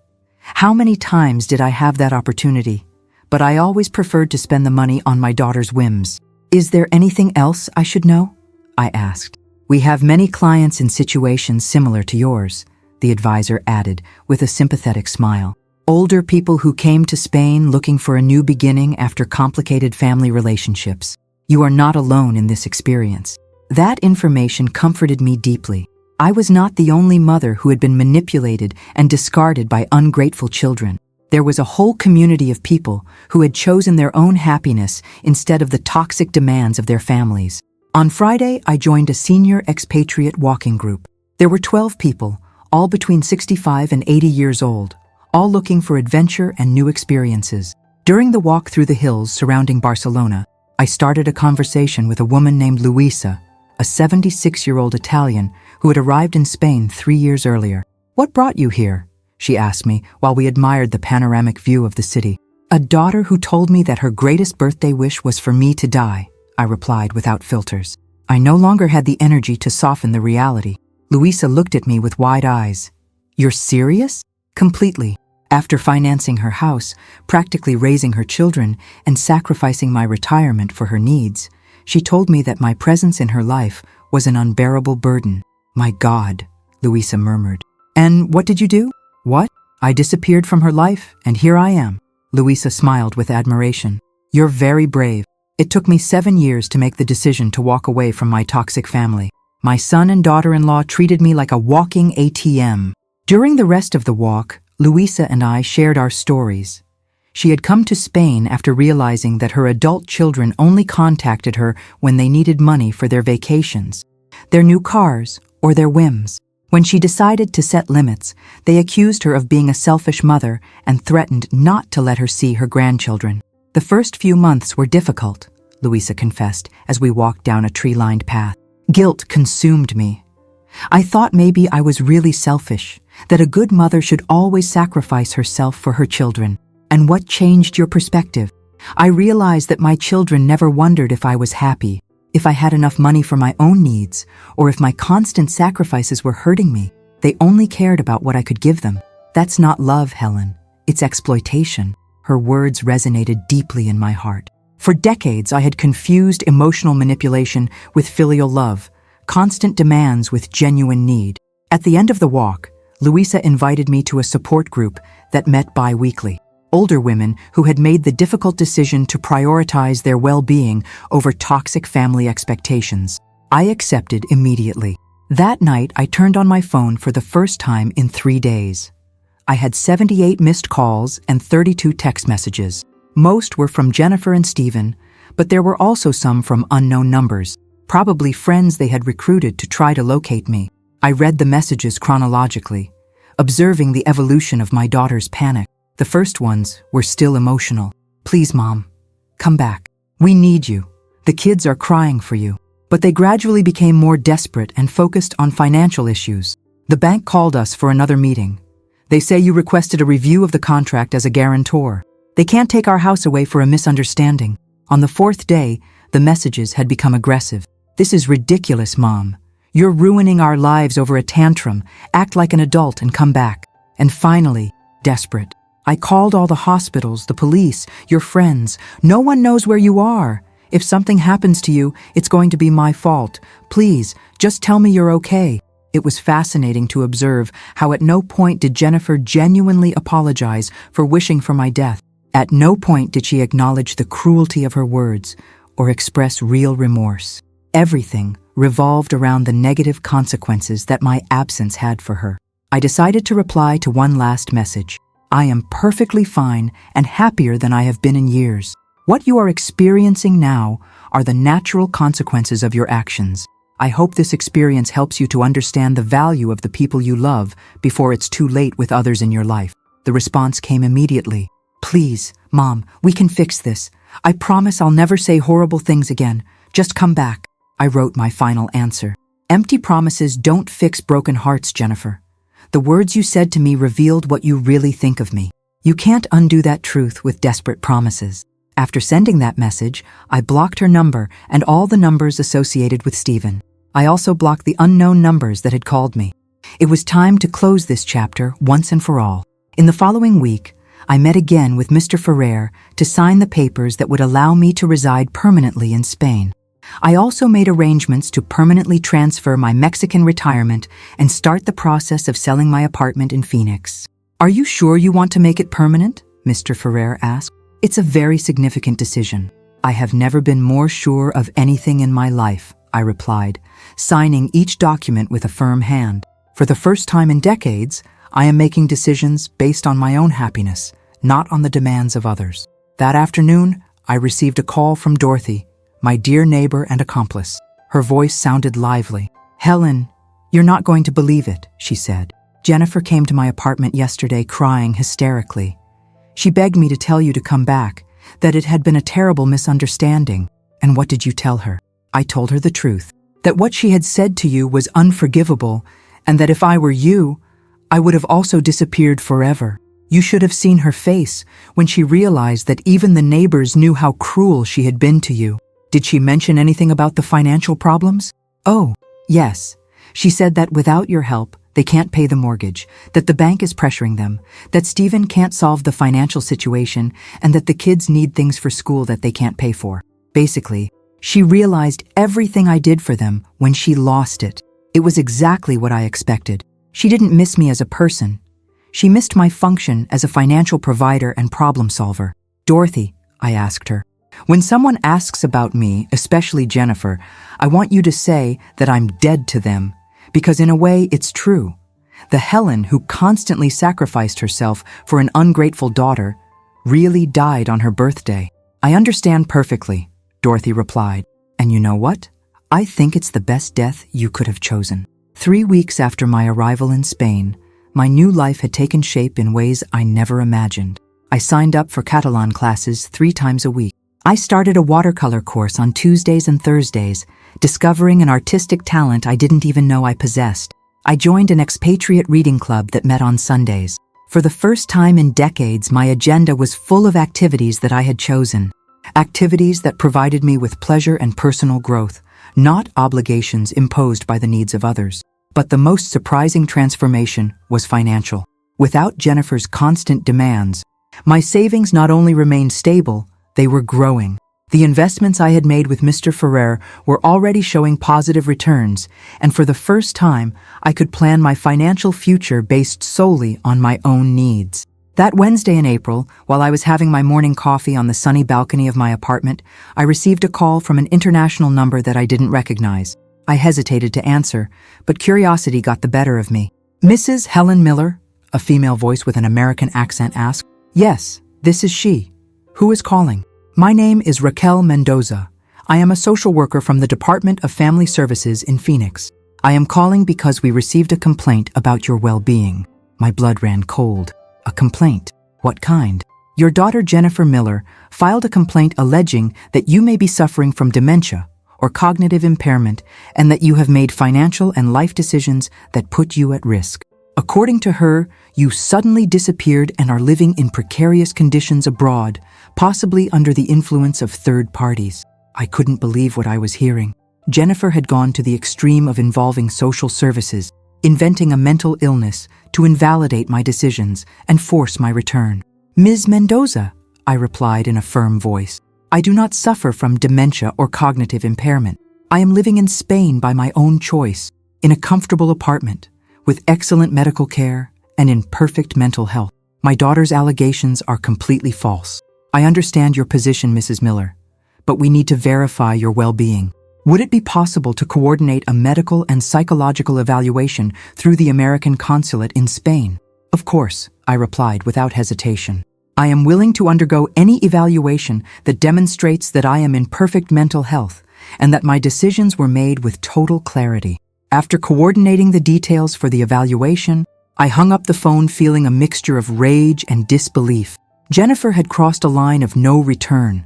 How many times did I have that opportunity? But I always preferred to spend the money on my daughter's whims. "Is there anything else I should know?" I asked. "We have many clients in situations similar to yours," the advisor added with a sympathetic smile. "Older people who came to Spain looking for a new beginning after complicated family relationships. You are not alone in this experience." That information comforted me deeply. I was not the only mother who had been manipulated and discarded by ungrateful children. There was a whole community of people who had chosen their own happiness instead of the toxic demands of their families. On Friday, I joined a senior expatriate walking group. There were 12 people, all between 65 and 80 years old, all looking for adventure and new experiences. During the walk through the hills surrounding Barcelona, I started a conversation with a woman named Luisa, a 76-year-old Italian who had arrived in Spain 3 years earlier. "What brought you here?" she asked me while we admired the panoramic view of the city. "A daughter who told me that her greatest birthday wish was for me to die," I replied without filters. I no longer had the energy to soften the reality. Luisa looked at me with wide eyes. "You're serious?" "Completely. After financing her house, practically raising her children, and sacrificing my retirement for her needs, she told me that my presence in her life was an unbearable burden." "My God," Luisa murmured. "And what did you do?" "What? I disappeared from her life, and here I am." Luisa smiled with admiration. "You're very brave. It took me 7 years to make the decision to walk away from my toxic family. My son and daughter-in-law treated me like a walking ATM." During the rest of the walk, Luisa and I shared our stories. She had come to Spain after realizing that her adult children only contacted her when they needed money for their vacations, their new cars, or their whims. When she decided to set limits, they accused her of being a selfish mother and threatened not to let her see her grandchildren. The first few months were difficult, Louisa confessed as we walked down a tree-lined path. Guilt consumed me. I thought maybe I was really selfish, that a good mother should always sacrifice herself for her children. And what changed your perspective? I realized that my children never wondered if I was happy, if I had enough money for my own needs, or if my constant sacrifices were hurting me. They only cared about what I could give them. That's not love, Helen. It's exploitation. Her words resonated deeply in my heart. For decades, I had confused emotional manipulation with filial love, constant demands with genuine need. At the end of the walk, Louisa invited me to a support group that met bi-weekly. Older women who had made the difficult decision to prioritize their well-being over toxic family expectations. I accepted immediately. That night, I turned on my phone for the first time in 3 days. I had 78 missed calls and 32 text messages. Most were from Jennifer and Stephen, but there were also some from unknown numbers, probably friends they had recruited to try to locate me. I read the messages chronologically, observing the evolution of my daughter's panic. The first ones were still emotional. Please, Mom, come back. We need you. The kids are crying for you. But they gradually became more desperate and focused on financial issues. The bank called us for another meeting. They say you requested a review of the contract as a guarantor. They can't take our house away for a misunderstanding. On the 4th day, the messages had become aggressive. This is ridiculous, Mom. You're ruining our lives over a tantrum. Act like an adult and come back. And finally, desperate. I called all the hospitals, the police, your friends. No one knows where you are. If something happens to you, it's going to be my fault. Please, just tell me you're okay. It was fascinating to observe how at no point did Jennifer genuinely apologize for wishing for my death. At no point did she acknowledge the cruelty of her words or express real remorse. Everything revolved around the negative consequences that my absence had for her. I decided to reply to one last message. I am perfectly fine and happier than I have been in years. What you are experiencing now are the natural consequences of your actions. I hope this experience helps you to understand the value of the people you love before it's too late with others in your life. The response came immediately. Please, Mom, we can fix this. I promise I'll never say horrible things again. Just come back. I wrote my final answer. Empty promises don't fix broken hearts, Jennifer. The words you said to me revealed what you really think of me. You can't undo that truth with desperate promises. After sending that message, I blocked her number and all the numbers associated with Stephen. I also blocked the unknown numbers that had called me. It was time to close this chapter once and for all. In the following week, I met again with Mr. Ferrer to sign the papers that would allow me to reside permanently in Spain. I also made arrangements to permanently transfer my Mexican retirement and start the process of selling my apartment in Phoenix. Are you sure you want to make it permanent? Mr. Ferrer asked. It's a very significant decision. I have never been more sure of anything in my life, I replied, signing each document with a firm hand. For the first time in decades, I am making decisions based on my own happiness, not on the demands of others. That afternoon, I received a call from Dorothy, my dear neighbor and accomplice. Her voice sounded lively. Helen, you're not going to believe it, she said. Jennifer came to my apartment yesterday crying hysterically. She begged me to tell you to come back, that it had been a terrible misunderstanding. And what did you tell her? I told her the truth, that what she had said to you was unforgivable, and that if I were you, I would have also disappeared forever. You should have seen her face when she realized that even the neighbors knew how cruel she had been to you. Did she mention anything about the financial problems? Oh, yes. She said that without your help, they can't pay the mortgage, that the bank is pressuring them, that Stephen can't solve the financial situation, and that the kids need things for school that they can't pay for. Basically, she realized everything I did for them when she lost it. It was exactly what I expected. She didn't miss me as a person. She missed my function as a financial provider and problem solver. Dorothy, I asked her, when someone asks about me, especially Jennifer, I want you to say that I'm dead to them, because in a way it's true. The Helen who constantly sacrificed herself for an ungrateful daughter really died on her birthday. I understand perfectly, Dorothy replied. And you know what? I think it's the best death you could have chosen. 3 weeks after my arrival in Spain, my new life had taken shape in ways I never imagined. I signed up for Catalan classes 3 times a week. I started a watercolor course on Tuesdays and Thursdays, discovering an artistic talent I didn't even know I possessed. I joined an expatriate reading club that met on Sundays. For the first time in decades, my agenda was full of activities that I had chosen. Activities that provided me with pleasure and personal growth, not obligations imposed by the needs of others. But the most surprising transformation was financial. Without Jennifer's constant demands, my savings not only remained stable, they were growing. The investments I had made with Mr. Ferrer were already showing positive returns, and for the first time, I could plan my financial future based solely on my own needs. That Wednesday in April, while I was having my morning coffee on the sunny balcony of my apartment, I received a call from an international number that I didn't recognize. I hesitated to answer, but curiosity got the better of me. "Mrs. Helen Miller?" a female voice with an American accent asked. "Yes, this is she. Who is calling?" "My name is Raquel Mendoza. I am a social worker from the Department of Family Services in Phoenix. I am calling because we received a complaint about your well-being." My blood ran cold. "A complaint? What kind?" "Your daughter Jennifer Miller filed a complaint alleging that you may be suffering from dementia or cognitive impairment and that you have made financial and life decisions that put you at risk. According to her, you suddenly disappeared and are living in precarious conditions abroad, possibly under the influence of third parties." I couldn't believe what I was hearing. Jennifer had gone to the extreme of involving social services, inventing a mental illness to invalidate my decisions and force my return. "Ms. Mendoza," I replied in a firm voice, "I do not suffer from dementia or cognitive impairment. I am living in Spain by my own choice, in a comfortable apartment, with excellent medical care and in perfect mental health. My daughter's allegations are completely false. I understand your position, Mrs. Miller, but we need to verify your well-being. Would it be possible to coordinate a medical and psychological evaluation through the American consulate in Spain?" "Of course," I replied without hesitation. "I am willing to undergo any evaluation that demonstrates that I am in perfect mental health and that my decisions were made with total clarity." After coordinating the details for the evaluation, I hung up the phone feeling a mixture of rage and disbelief. Jennifer had crossed a line of no return.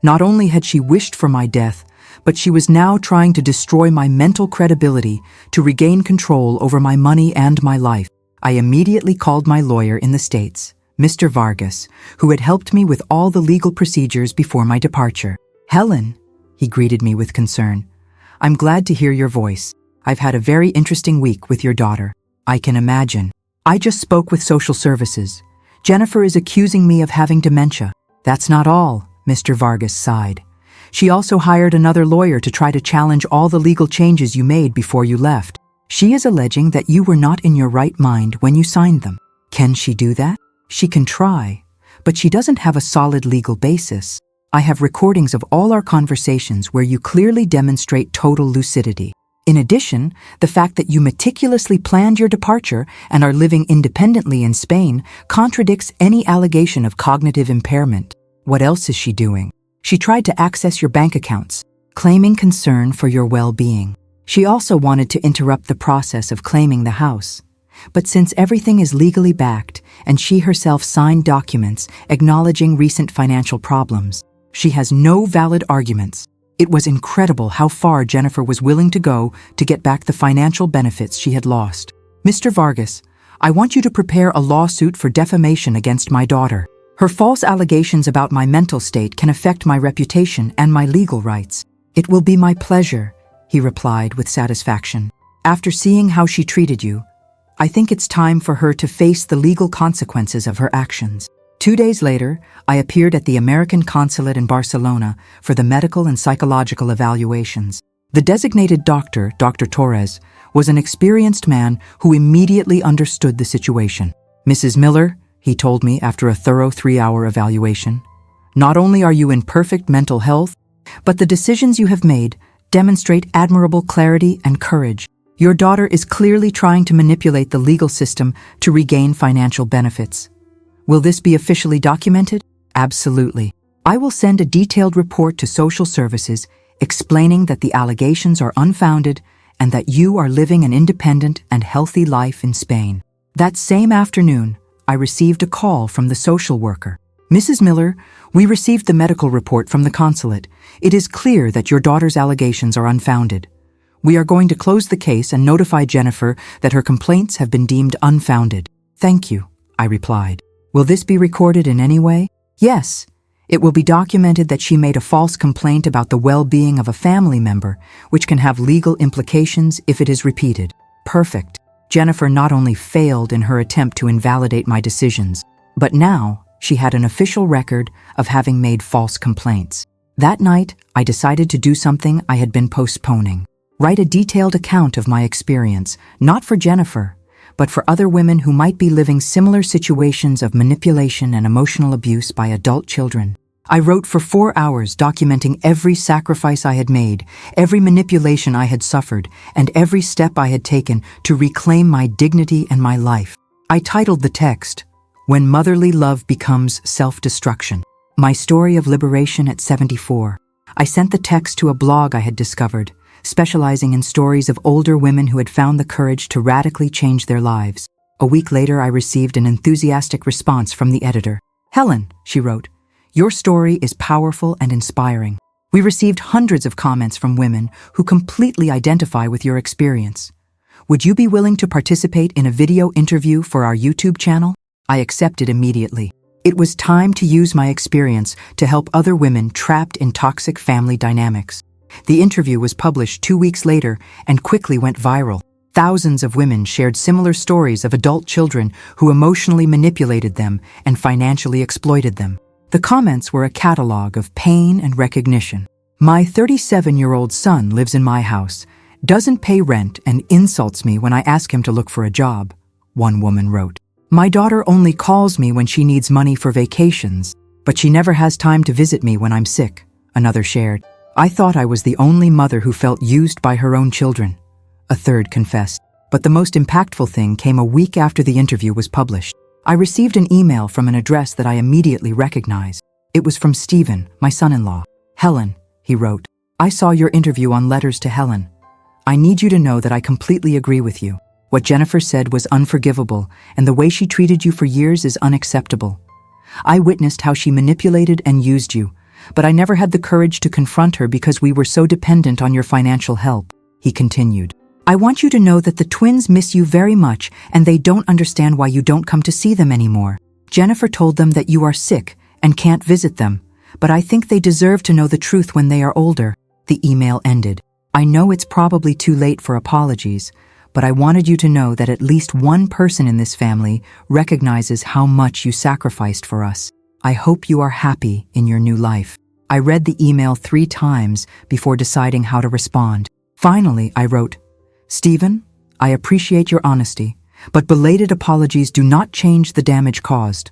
Not only had she wished for my death, but she was now trying to destroy my mental credibility to regain control over my money and my life. I immediately called my lawyer in the States, Mr. Vargas, who had helped me with all the legal procedures before my departure. "Helen," he greeted me with concern, "I'm glad to hear your voice. I've had a very interesting week with your daughter." "I can imagine. I just spoke with social services. Jennifer is accusing me of having dementia." "That's not all," Mr. Vargas sighed. "She also hired another lawyer to try to challenge all the legal changes you made before you left. She is alleging that you were not in your right mind when you signed them." "Can she do that?" "She can try, but she doesn't have a solid legal basis. I have recordings of all our conversations where you clearly demonstrate total lucidity. In addition, the fact that you meticulously planned your departure and are living independently in Spain contradicts any allegation of cognitive impairment." "What else is she doing?" "She tried to access your bank accounts, claiming concern for your well-being. She also wanted to interrupt the process of claiming the house. But since everything is legally backed and she herself signed documents acknowledging recent financial problems, she has no valid arguments." It was incredible how far Jennifer was willing to go to get back the financial benefits she had lost. "Mr. Vargas, I want you to prepare a lawsuit for defamation against my daughter. Her false allegations about my mental state can affect my reputation and my legal rights." "It will be my pleasure," he replied with satisfaction. "After seeing how she treated you, I think it's time for her to face the legal consequences of her actions." 2 days later, I appeared at the American consulate in Barcelona for the medical and psychological evaluations. The designated doctor, Dr. Torres, was an experienced man who immediately understood the situation. "Mrs. Miller," he told me after a thorough 3-hour evaluation, "not only are you in perfect mental health, but the decisions you have made demonstrate admirable clarity and courage. Your daughter is clearly trying to manipulate the legal system to regain financial benefits. Will this be officially documented?" "Absolutely. I will send a detailed report to social services explaining that the allegations are unfounded and that you are living an independent and healthy life in Spain. That same afternoon, I received a call from the social worker. Mrs. Miller, we received the medical report from the consulate. It is clear that your daughter's allegations are unfounded. We are going to close the case and notify Jennifer that her complaints have been deemed unfounded. Thank you, I replied. Will this be recorded in any way? Yes. It will be documented that she made a false complaint about the well-being of a family member, which can have legal implications if it is repeated. Perfect. Jennifer not only failed in her attempt to invalidate my decisions, but now she had an official record of having made false complaints. That night, I decided to do something I had been postponing. Write a detailed account of my experience, not for Jennifer, but for other women who might be living similar situations of manipulation and emotional abuse by adult children. I wrote for 4 hours, documenting every sacrifice I had made, every manipulation I had suffered, and every step I had taken to reclaim my dignity and my life. I titled the text, When Motherly Love Becomes Self-Destruction. My story of liberation at 74. I sent the text to a blog I had discovered, specializing in stories of older women who had found the courage to radically change their lives. A week later, I received an enthusiastic response from the editor. Helen, she wrote, your story is powerful and inspiring. We received hundreds of comments from women who completely identify with your experience. Would you be willing to participate in a video interview for our YouTube channel? I accepted immediately. It was time to use my experience to help other women trapped in toxic family dynamics. The interview was published 2 weeks later and quickly went viral. Thousands of women shared similar stories of adult children who emotionally manipulated them and financially exploited them. The comments were a catalog of pain and recognition. My 37-year-old son lives in my house, doesn't pay rent, and insults me when I ask him to look for a job, one woman wrote. My daughter only calls me when she needs money for vacations, but she never has time to visit me when I'm sick, another shared. I thought I was the only mother who felt used by her own children, a third confessed. But the most impactful thing came a week after the interview was published. I received an email from an address that I immediately recognized. It was from Stephen, my son-in-law. Helen, he wrote, I saw your interview on Letters to Helen. I need you to know that I completely agree with you. What Jennifer said was unforgivable, and the way she treated you for years is unacceptable. I witnessed how she manipulated and used you, but I never had the courage to confront her because we were so dependent on your financial help, he continued. I want you to know that the twins miss you very much, and they don't understand why you don't come to see them anymore. Jennifer told them that you are sick and can't visit them, but I think they deserve to know the truth when they are older. The email ended. I know it's probably too late for apologies, but I wanted you to know that at least one person in this family recognizes how much you sacrificed for us. I hope you are happy in your new life. I read the email 3 times before deciding how to respond. Finally, I wrote, Stephen, I appreciate your honesty, but belated apologies do not change the damage caused.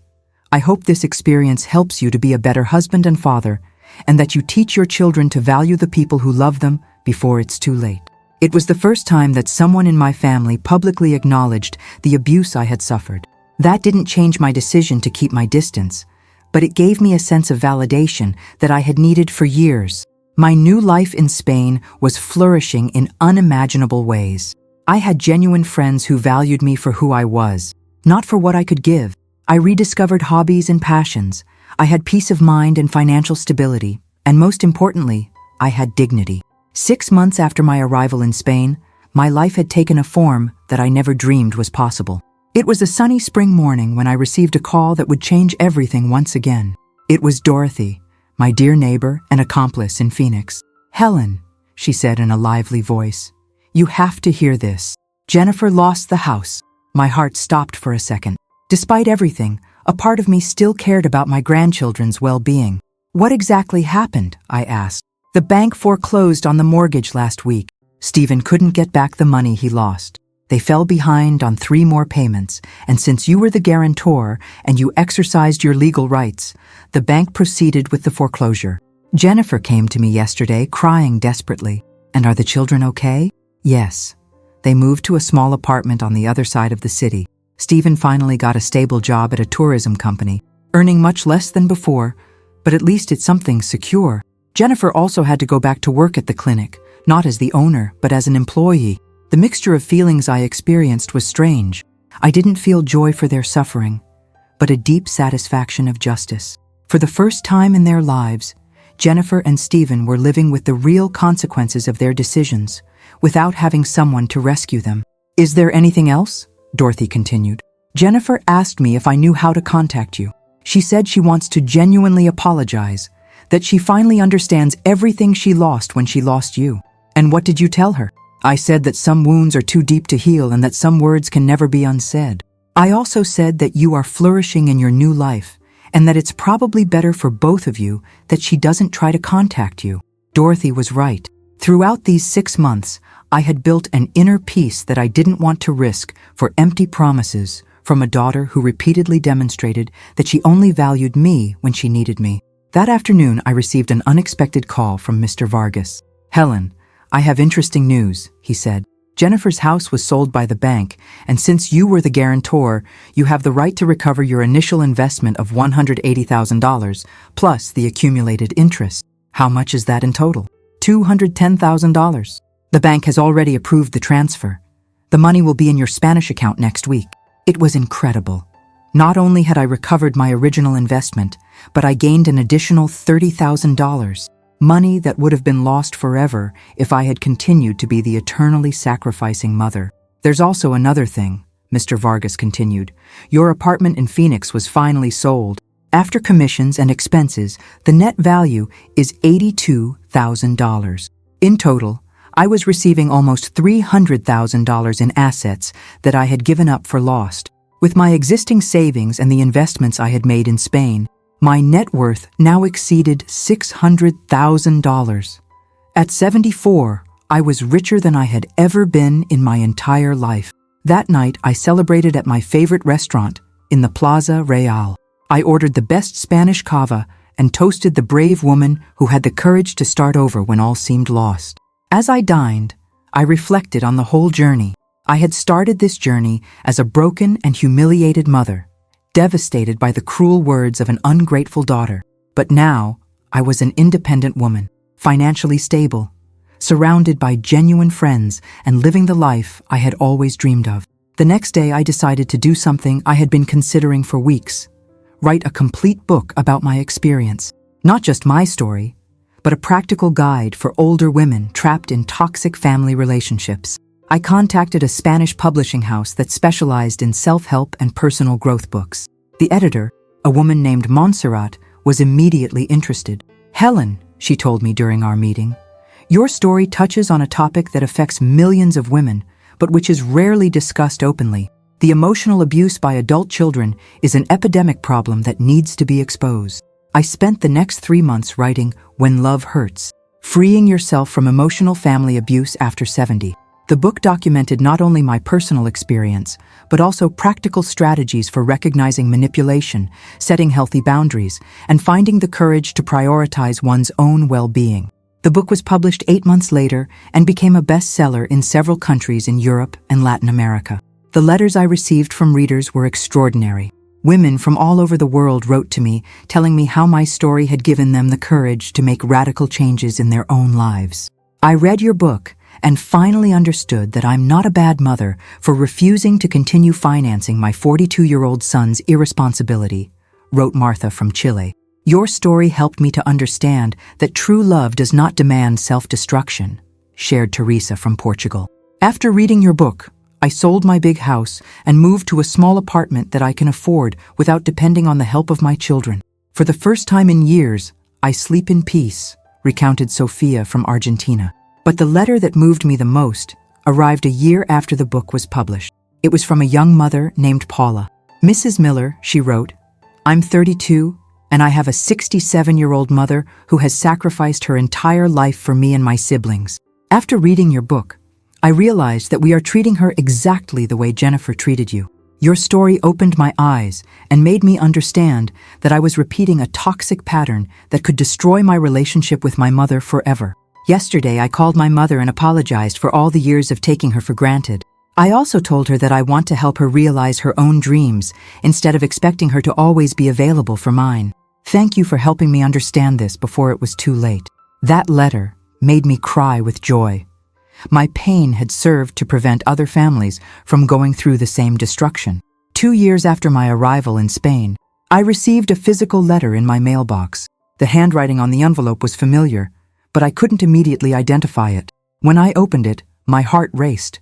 I hope this experience helps you to be a better husband and father, and that you teach your children to value the people who love them before it's too late. It was the first time that someone in my family publicly acknowledged the abuse I had suffered. That didn't change my decision to keep my distance, but it gave me a sense of validation that I had needed for years. My new life in Spain was flourishing in unimaginable ways. I had genuine friends who valued me for who I was, not for what I could give. I rediscovered hobbies and passions. I had peace of mind and financial stability, and most importantly, I had dignity. 6 months after my arrival in Spain, my life had taken a form that I never dreamed was possible. It was a sunny spring morning when I received a call that would change everything once again. It was Dorothy, my dear neighbor and accomplice in Phoenix. Helen, she said in a lively voice, you have to hear this. Jennifer lost the house. My heart stopped for a second. Despite everything, a part of me still cared about my grandchildren's well-being. What exactly happened? I asked. The bank foreclosed on the mortgage last week. Stephen couldn't get back the money he lost. They fell behind on 3 more payments, and since you were the guarantor and you exercised your legal rights, the bank proceeded with the foreclosure. Jennifer came to me yesterday crying desperately. And are the children okay? Yes. They moved to a small apartment on the other side of the city. Stephen finally got a stable job at a tourism company, earning much less than before, but at least it's something secure. Jennifer also had to go back to work at the clinic, not as the owner, but as an employee. The mixture of feelings I experienced was strange. I didn't feel joy for their suffering, but a deep satisfaction of justice. For the first time in their lives, Jennifer and Stephen were living with the real consequences of their decisions, without having someone to rescue them. "Is there anything else?" Dorothy continued. "Jennifer asked me if I knew how to contact you. She said she wants to genuinely apologize, that she finally understands everything she lost when she lost you." "And what did you tell her?" "I said that some wounds are too deep to heal and that some words can never be unsaid. I also said that you are flourishing in your new life and that it's probably better for both of you that she doesn't try to contact you." Dorothy was right. Throughout these 6 months, I had built an inner peace that I didn't want to risk for empty promises from a daughter who repeatedly demonstrated that she only valued me when she needed me. That afternoon, I received an unexpected call from Mr. Vargas. "Helen, I have interesting news," he said. "Jennifer's house was sold by the bank, and since you were the guarantor, you have the right to recover your initial investment of $180,000, plus the accumulated interest." "How much is that in total?" $210,000. "The bank has already approved the transfer. The money will be in your Spanish account next week." It was incredible. Not only had I recovered my original investment, but I gained an additional $30,000. Money that would have been lost forever if I had continued to be the eternally sacrificing mother. "There's also another thing," Mr. Vargas continued. "Your apartment in Phoenix was finally sold. After commissions and expenses, the net value is $82,000. In total, I was receiving almost $300,000 in assets that I had given up for lost. With my existing savings and the investments I had made in Spain, my net worth now exceeded $600,000. At 74, I was richer than I had ever been in my entire life. That night, I celebrated at my favorite restaurant in the Plaza Real. I ordered the best Spanish cava and toasted the brave woman who had the courage to start over when all seemed lost. As I dined, I reflected on the whole journey. I had started this journey as a broken and humiliated mother, devastated by the cruel words of an ungrateful daughter. But now, I was an independent woman, financially stable, surrounded by genuine friends and living the life I had always dreamed of. The next day, I decided to do something I had been considering for weeks: write a complete book about my experience. Not just my story, but a practical guide for older women trapped in toxic family relationships. I contacted a Spanish publishing house that specialized in self-help and personal growth books. The editor, a woman named Montserrat, was immediately interested. "Helen," she told me during our meeting, "your story touches on a topic that affects millions of women, but which is rarely discussed openly. The emotional abuse by adult children is an epidemic problem that needs to be exposed." I spent the next 3 months writing When Love Hurts, Freeing Yourself from Emotional Family Abuse After 70. The book documented not only my personal experience, but also practical strategies for recognizing manipulation, setting healthy boundaries, and finding the courage to prioritize one's own well-being. The book was published 8 months later and became a bestseller in several countries in Europe and Latin America. The letters I received from readers were extraordinary. Women from all over the world wrote to me, telling me how my story had given them the courage to make radical changes in their own lives. "I read your book and finally understood that I'm not a bad mother for refusing to continue financing my 42-year-old son's irresponsibility," wrote Martha from Chile. "Your story helped me to understand that true love does not demand self-destruction," shared Teresa from Portugal. "After reading your book, I sold my big house and moved to a small apartment that I can afford without depending on the help of my children. For the first time in years, I sleep in peace," recounted Sofia from Argentina. But the letter that moved me the most arrived a year after the book was published. It was from a young mother named Paula. "Mrs. Miller," she wrote, "I'm 32, and I have a 67-year-old mother who has sacrificed her entire life for me and my siblings. After reading your book, I realized that we are treating her exactly the way Jennifer treated you. Your story opened my eyes and made me understand that I was repeating a toxic pattern that could destroy my relationship with my mother forever. Yesterday, I called my mother and apologized for all the years of taking her for granted. I also told her that I want to help her realize her own dreams instead of expecting her to always be available for mine. Thank you for helping me understand this before it was too late." That letter made me cry with joy. My pain had served to prevent other families from going through the same destruction. 2 years after my arrival in Spain, I received a physical letter in my mailbox. The handwriting on the envelope was familiar, but I couldn't immediately identify it. When I opened it, my heart raced.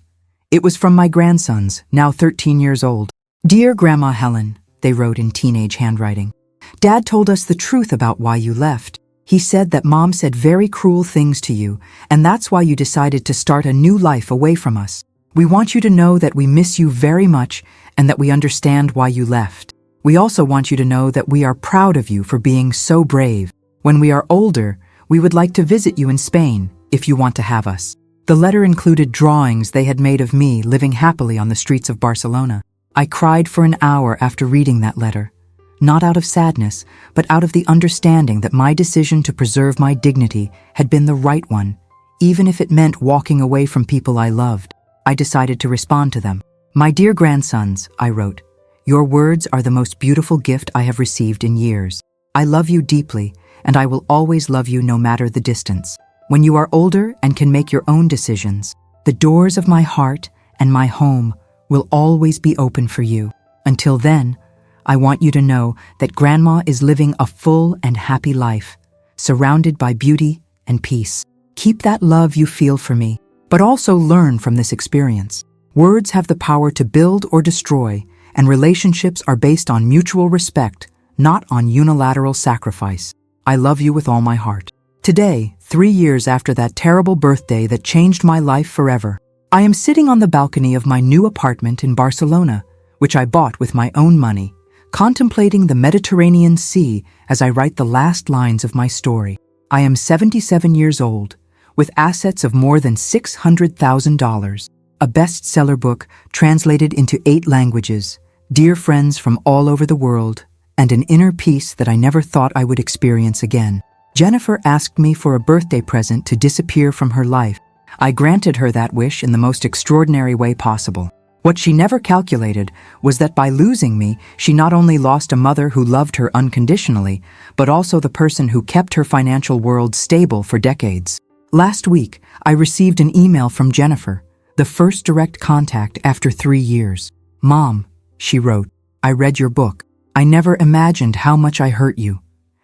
It was from my grandsons, now 13 years old. "Dear Grandma Helen," they wrote in teenage handwriting, "Dad told us the truth about why you left. He said that Mom said very cruel things to you, and that's why you decided to start a new life away from us. We want you to know that we miss you very much and that we understand why you left. We also want you to know that we are proud of you for being so brave. When we are older, we would like to visit you in Spain, if you want to have us." The letter included drawings they had made of me living happily on the streets of Barcelona. I cried for an hour after reading that letter, not out of sadness, but out of the understanding that my decision to preserve my dignity had been the right one, even if it meant walking away from people I loved. I decided to respond to them. "My dear grandsons," I wrote, "your words are the most beautiful gift I have received in years. I love you deeply, and I will always love you no matter the distance. When you are older and can make your own decisions, the doors of my heart and my home will always be open for you. Until then, I want you to know that Grandma is living a full and happy life, surrounded by beauty and peace. Keep that love you feel for me, but also learn from this experience. Words have the power to build or destroy, and relationships are based on mutual respect, not on unilateral sacrifice. I love you with all my heart." Today, 3 years after that terrible birthday that changed my life forever, I am sitting on the balcony of my new apartment in Barcelona, which I bought with my own money, contemplating the Mediterranean Sea as I write the last lines of my story. I am 77 years old, with assets of more than $600,000, a bestseller book translated into 8 languages, dear friends from all over the world, and an inner peace that I never thought I would experience again. Jennifer asked me for a birthday present to disappear from her life. I granted her that wish in the most extraordinary way possible. What she never calculated was that by losing me, she not only lost a mother who loved her unconditionally, but also the person who kept her financial world stable for decades. Last week, I received an email from Jennifer, the first direct contact after 3 years. "Mom," she wrote, "I read your book. I never imagined how much I hurt you,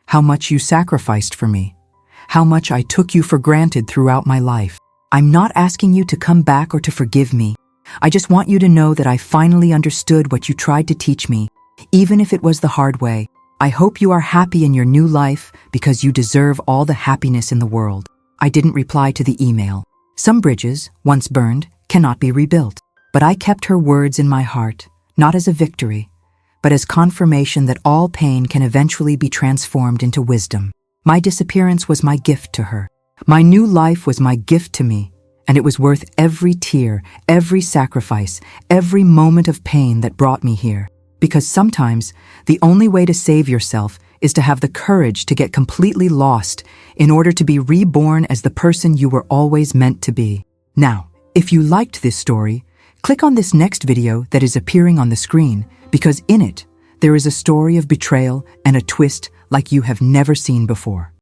how much you sacrificed for me, how much I took you for granted throughout my life. I'm not asking you to come back or to forgive me. I just want you to know that I finally understood what you tried to teach me, even if it was the hard way. I hope you are happy in your new life because you deserve all the happiness in the world." I didn't reply to the email. Some bridges, once burned, cannot be rebuilt. But I kept her words in my heart, not as a victory, but as confirmation that all pain can eventually be transformed into wisdom. My disappearance was my gift to her. My new life was my gift to me, and it was worth every tear, every sacrifice, every moment of pain that brought me here. Because sometimes, the only way to save yourself is to have the courage to get completely lost in order to be reborn as the person you were always meant to be. Now, if you liked this story, click on this next video that is appearing on the screen, because in it, there is a story of betrayal and a twist like you have never seen before.